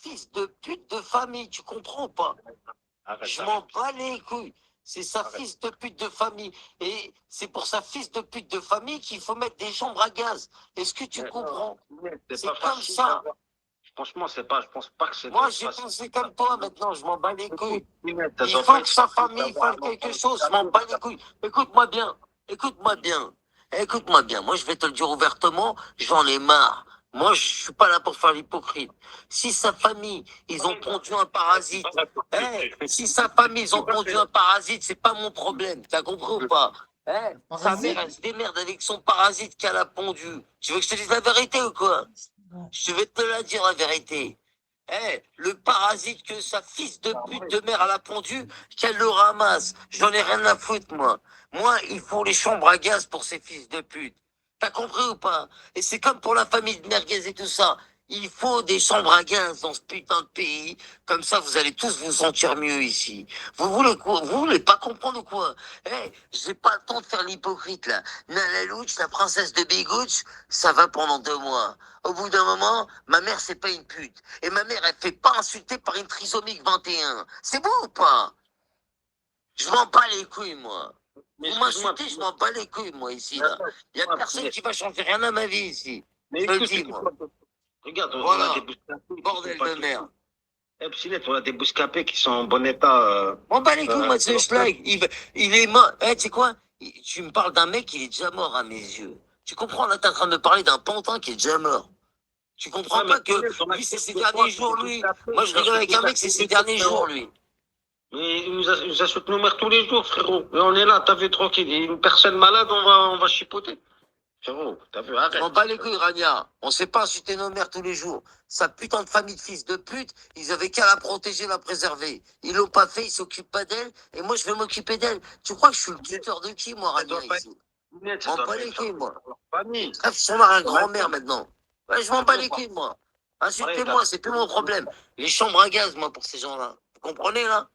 fils de pute de famille, tu comprends pas? Arrête, Je arrête. m'en bats les couilles. C'est sa Arrête. fils de pute de famille. Et c'est pour sa fils de pute de famille qu'il faut mettre des chambres à gaz. Est-ce que tu comprends? C'est pas comme facile ça. d'avoir- Franchement, je pense pas que c'est Moi, j'ai facile. pensé comme toi maintenant, je m'en bats les couilles. Ça Il doit faut pas que être sa facile famille d'avoir fasse un quelque enfant chose, je m'en bats les couilles. Écoute-moi bien, écoute-moi bien, écoute-moi bien. Moi, je vais te le dire ouvertement, j'en ai marre. Moi, je suis pas là pour faire l'hypocrite. Si sa famille, ils ont pondu un parasite, si sa famille, ils ont pondu un parasite, c'est pas mon problème. T'as compris ou pas? Sa mère, elle se démerde avec son parasite qu'elle a pondu. Tu veux que je te dise la vérité ou quoi? Je vais te la dire la vérité. Le parasite que sa fils de pute de mère elle a pondu, qu'elle le ramasse. J'en ai rien à foutre, moi. Moi, il faut les chambres à gaz pour ces fils de pute. T'as compris ou pas? Et c'est comme pour la famille de Merguez et tout ça. Il faut des chambres à gaz dans ce putain de pays. Comme ça, vous allez tous vous sentir mieux ici. Vous voulez quoi? Vous voulez pas comprendre ou quoi? J'ai pas le temps de faire l'hypocrite, là. Nana Louch, la princesse de Bigouch, ça va pendant 2 mois. Au bout d'un moment, ma mère, c'est pas une pute. Et ma mère, elle fait pas insulter par une trisomique 21. C'est bon ou pas? Je m'en bats les couilles, moi. Mais Vous m'insultez, je m'en bats les couilles, moi, ici, là. Il y a personne qui va changer rien à ma vie, ici. Mais Je te le écoute, dis, moi. regarde, on a Voilà. des bouscapés. Bordel de merde. Psynette, on a des bouscapés qui sont en bon état. On bat les couilles, moi, de ce schlag. Il est mort. Tu sais quoi? Tu me parles d'un mec, il est déjà mort à mes yeux. Tu comprends? Là, t'es en train de me parler d'un pantin qui est déjà mort. Tu comprends pas que lui, c'est ses derniers jours, lui. Moi, je rigole avec un mec, c'est ses derniers jours, lui. Mais il nous insulte nos mères tous les jours, frérot. Et on est là, t'as vu, tranquille. Et une personne malade, on va chipoter. Frérot, t'as vu, arrête. On bat les couilles, Rania. On sait pas insulter nos mères tous les jours. Sa putain de famille de fils de pute, ils avaient qu'à la protéger, la préserver. Ils l'ont pas fait, ils s'occupent pas d'elle. Et moi, je vais m'occuper d'elle. Tu crois que je suis le tuteur de qui, moi, Rania, ici? On bat les couilles, moi. Bref, son mari, grand-mère, maintenant. Ouais, je m'en bats les couilles, moi. Insultez-moi, c'est plus mon problème. Les chambres à gaz, moi, pour ces gens-là. Vous comprenez, là?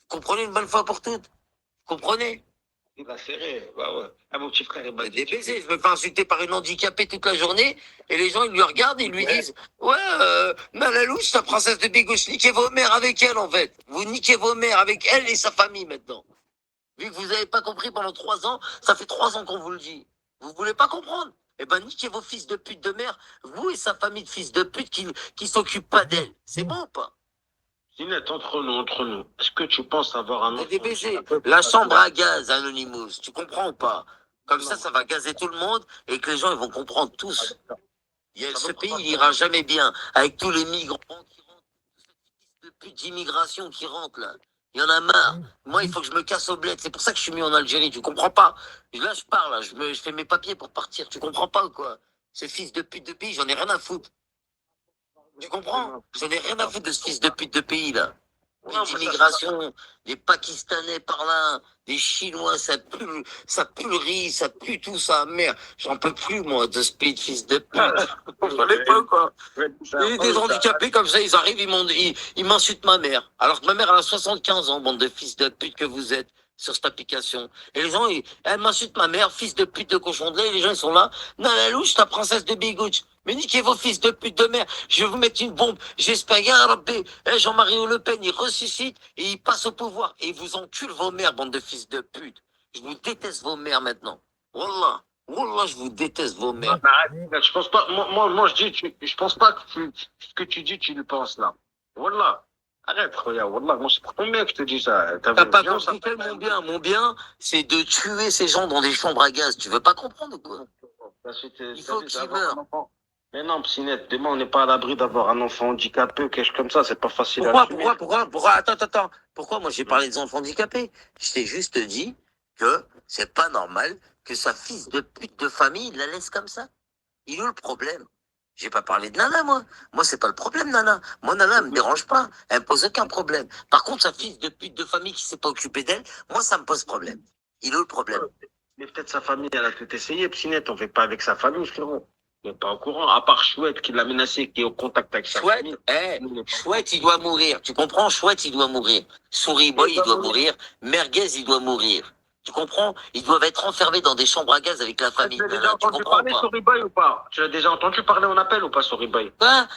Vous comprenez une bonne fois pour toutes? Vous comprenez? Il va serrer. Bah ouais. Ah, mon petit frère, il m'a Des baisers, je me fais insulter par une handicapée toute la journée, et les gens, ils lui regardent et ils lui disent, ouais, Nanalouche, sa princesse de Bigouche, niquez vos mères avec elle, en fait. Vous niquez vos mères avec elle et sa famille, maintenant. Vu que vous n'avez pas compris pendant 3 ans, ça fait 3 ans qu'on vous le dit. Vous voulez pas comprendre? Eh ben, niquez vos fils de pute de mère, vous et sa famille de fils de pute qui s'occupent pas d'elle. C'est bon ou pas? Zinette, entre nous, est-ce que tu penses avoir un enfant? Des baisers. La chambre à gaz, Anonymous, tu comprends ou pas? Comme ça va gazer tout le monde et que les gens ils vont comprendre tous. Ce pays il ira jamais bien avec tous les migrants qui rentrent, de pute d'immigration qui rentrent là. Il y en a marre. Moi, il faut que je me casse au bled. C'est pour ça que je suis mis en Algérie. Tu comprends pas? Là, je pars, là. Je fais mes papiers pour partir. Tu comprends pas ou quoi? Ce fils de pute de pays, j'en ai rien à foutre. Tu comprends? J'en ai rien à foutre de ce fils de pute de pays, là. D'immigration, des Pakistanais par là, des Chinois, ça pue le riz, ça pue tout ça, merde. J'en peux plus, moi, de ce pays de fils de pute. Vous comprenez pas, quoi? Et des handicapés comme ça, ils arrivent, ils m'insultent ma mère. Alors que ma mère, elle a 75 ans, bande de fils de pute que vous êtes sur cette application. Et les gens, elle m'insulte ma mère, fils de pute de cochon de lait, et les gens, ils sont là. Non, la louche, ta princesse de Bigouch. Mais niquez vos fils de pute de mère. Je vais vous mettre une bombe. J'espère, ya Rabbi, Jean-Marie Le Pen, il ressuscite et il passe au pouvoir. Et il vous encule vos mères, bande de fils de pute. Je vous déteste vos mères maintenant. Wallah. Wallah, je vous déteste vos mères. Je pense pas, moi, je dis, je pense pas que ce que tu dis, tu le penses là. Wallah. Arrête, regarde, Wallah, moi, c'est pour ton bien que je te dis ça. T'as pas compris quel mon bien? Mon bien, c'est de tuer ces gens dans des chambres à gaz. Tu veux pas comprendre ou quoi? Il faut qu'ils meurent. Mais non, Psynette, demain, on n'est pas à l'abri d'avoir un enfant handicapé, quelque chose comme ça, c'est pas facile à assumer. Pourquoi? Attends. Pourquoi moi j'ai parlé des enfants handicapés? Je t'ai juste dit que c'est pas normal que sa fils de pute de famille la laisse comme ça. Il est où le problème? J'ai pas parlé de Nana, moi. Moi, c'est pas le problème, Nana. Moi, Nana, elle me dérange pas. Elle me pose aucun problème. Par contre, sa fils de pute de famille qui s'est pas occupé d'elle, moi, ça me pose problème. Il est où le problème? Mais peut-être sa famille, elle a tout essayé, Psynette, on fait pas avec sa famille, frérot. On n'est pas au courant, à part Chouette qui l'a menacé, qui est au contact avec sa famille. Chouette, il doit mourir. Tu comprends? Chouette, il doit mourir. Souris Boy, il doit mourir. Merguez, il doit mourir. Tu comprends? Ils doivent être enfermés dans des chambres à gaz avec la famille Tu de as déjà Nala. Tu entendu comprends ou parler pas? Soriboy ou pas? Tu l'as déjà entendu parler en appel ou pas, Soriboy? Hein?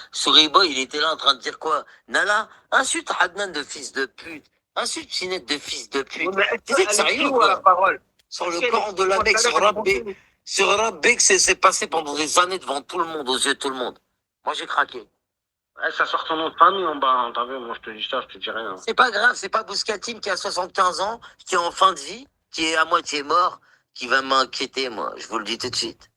Boy, il était là en train de dire quoi? Nala, insulte Adnan de fils de pute. Insulte Chinette de fils de Oui, pute. mais Vous êtes elle écrit sérieux ou ou à la quoi? parole? Sur Est-ce le qu'elle corps de écrit? la Moi, tout bec, à l'heure, sur Rabbé que c'est passé pendant des années devant tout le monde, aux yeux de tout le monde. Moi, j'ai craqué. ça sort son nom de famille en bas. T'as vu, moi, je te dis ça, je te dis rien. C'est pas grave, c'est pas Bouskatine qui a 75 ans, qui est en fin de vie, qui est à moitié mort, qui va m'inquiéter, moi. Je vous le dis tout de suite.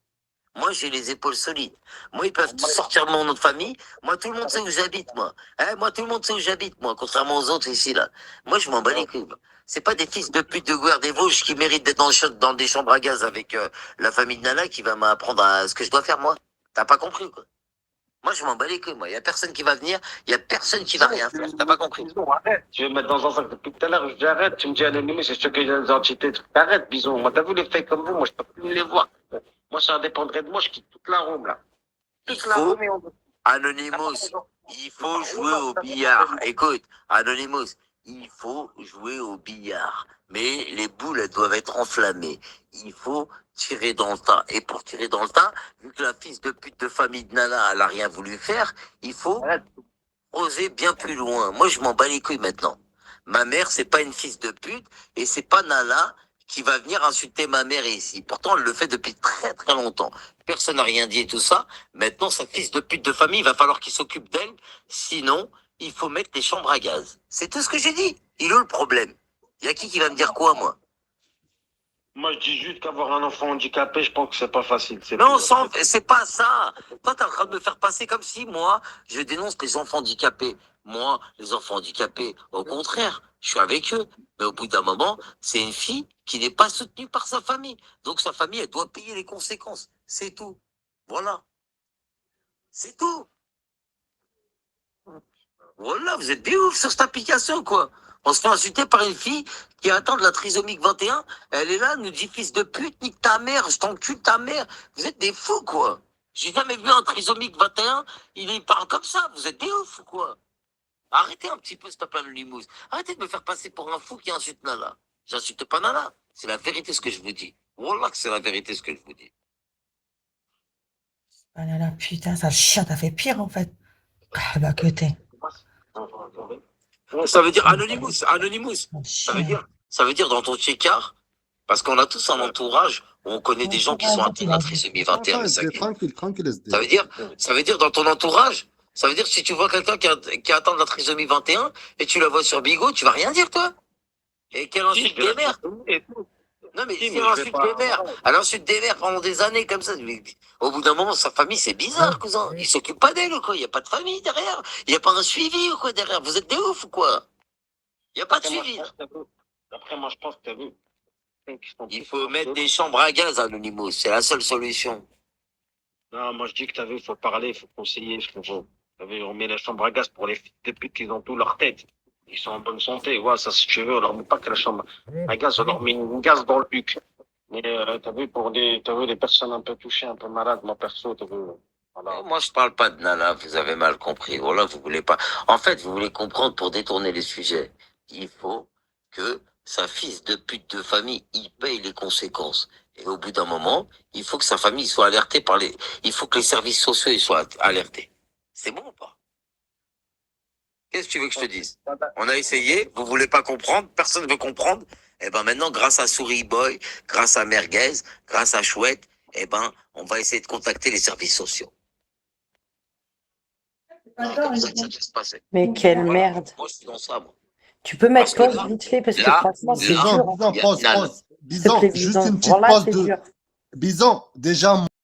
Moi, j'ai les épaules solides. Moi, ils peuvent tous sortir mon nom de famille. Moi, tout le monde sait où j'habite, moi. Moi, tout le monde sait où j'habite, moi, contrairement aux autres ici, là. Moi, je m'en bats les couilles. C'est pas des fils de pute de guerre des Vosges qui méritent d'être dans des chambres à gaz avec la famille de Nala qui va m'apprendre à ce que je dois faire, moi. T'as pas compris, quoi. Moi, je m'en bats les couilles, moi. Il y a personne qui va venir, il y a personne qui va rien faire. T'as pas compris. Bison, arrête. Tu veux me mettre dans un sac depuis tout à l'heure, je dis arrête. Tu me dis anonymé, c'est sûr que j'ai des entités. Arrête, Bison. Moi, t'as vu les faits comme vous, moi, je peux plus les voir. Moi, ça dépendrait de moi, je quitte toute la room, là. Il faut, Anonymous, il faut jouer au billard. Écoute, Anonymous, il faut jouer au billard. Mais les boules, elles doivent être enflammées. Il faut tirer dans le tas. Et pour tirer dans le tas, vu que la fils de pute de famille de Nana, elle a rien voulu faire, il faut oser bien plus loin. Moi, je m'en bats les couilles maintenant. Ma mère, c'est pas une fils de pute, et c'est pas Nana qui va venir insulter ma mère ici. Pourtant, elle le fait depuis très très longtemps. Personne n'a rien dit et tout ça. Maintenant, sa fils de pute de famille, il va falloir qu'il s'occupe d'elle. Sinon, il faut mettre les chambres à gaz. C'est tout ce que j'ai dit. Il est où le problème? Il y a qui va me dire quoi, moi? Moi, je dis juste qu'avoir un enfant handicapé, je pense que c'est pas facile. Non, c'est pas ça. Toi, t'es en train de me faire passer comme si, moi, je dénonce les enfants handicapés. Moi, les enfants handicapés, au contraire, je suis avec eux. Mais au bout d'un moment, c'est une fille qui n'est pas soutenue par sa famille. Donc, sa famille, elle doit payer les conséquences. C'est tout. Voilà. C'est tout. Voilà, vous êtes des ouf sur cette application, quoi. On se fait insulter par une fille qui a atteint de la trisomique 21. Elle est là, nous dit fils de pute, nique ta mère, je t'encule ta mère. Vous êtes des fous, quoi. J'ai jamais vu un trisomique 21, il parle comme ça. Vous êtes des ouf, quoi. Arrêtez un petit peu, s'il te plaît, Anonymous. Arrêtez de me faire passer pour un fou qui insulte Nala. J'insulte pas Nala. C'est la vérité ce que je vous dis. Wallah que c'est la vérité ce que je vous dis. Ah là là, putain, ça chien, t'as fait pire en fait. Ah bah que t'es. Ça veut dire Anonymous, Un ça veut dire dans ton check-car, parce qu'on a tous un entourage où on connaît des gens qui sont atteints de la trisomie 21. Mais Tranquille, tranquille, SD. ça veut dire dans ton entourage, ça veut dire si tu vois quelqu'un qui a atteint de la trisomie 21 et tu la vois sur Bigo, tu vas rien dire, toi. Et quelle insulte des mères. Non, mais c'est l'insulte des mères. Elle insulte des mères pendant des années comme ça. Mais au bout d'un moment, sa famille, c'est bizarre, cousin. Il s'occupe pas d'elle ou quoi? Il n'y a pas de famille derrière. Il n'y a pas un suivi ou quoi derrière. Vous êtes des ouf ou quoi? Il n'y a pas de suivi. Après, moi, je pense que t'as vu. Il faut mettre des chambres à gaz, Anonymous. C'est la seule solution. Non, moi, je dis que t'as vu, il faut parler, il faut conseiller, t'as vu, on met la chambre à gaz pour les filles de pute qui ont tout leur tête. Ils sont en bonne santé, ouais, ça, si tu veux, on leur met pas que la chambre à gaz, on leur met une gaz dans le huc. Mais, t'as vu, t'as vu, les personnes un peu touchées, un peu malades, moi, perso, t'as vu, voilà. Moi, je parle pas de Nana, vous avez mal compris. Voilà, vous voulez pas. En fait, vous voulez comprendre pour détourner les sujets. Il faut que sa fils de pute de famille, il paye les conséquences. Et au bout d'un moment, il faut que sa famille soit alertée par les, il faut que les services sociaux ils soient alertés. C'est bon ou pas? Qu'est-ce que tu veux que je te dise? On a essayé, vous voulez pas comprendre, personne veut comprendre. Eh ben maintenant, grâce à Souris Boy, grâce à Merguez, grâce à Chouette, eh ben, on va essayer de contacter les services sociaux. Comme ça que ça va se passer. Mais quelle merde. Moi, je suis dans ça, moi. Tu peux mettre Parce que pause vite fait parce que là, franchement, c'est Bison, dur. Bison, il y a pause, Nana. pause. S'il te Bison, plaît, juste Bison. une petite Voilà, pause c'est de. dur. Bison, déjà,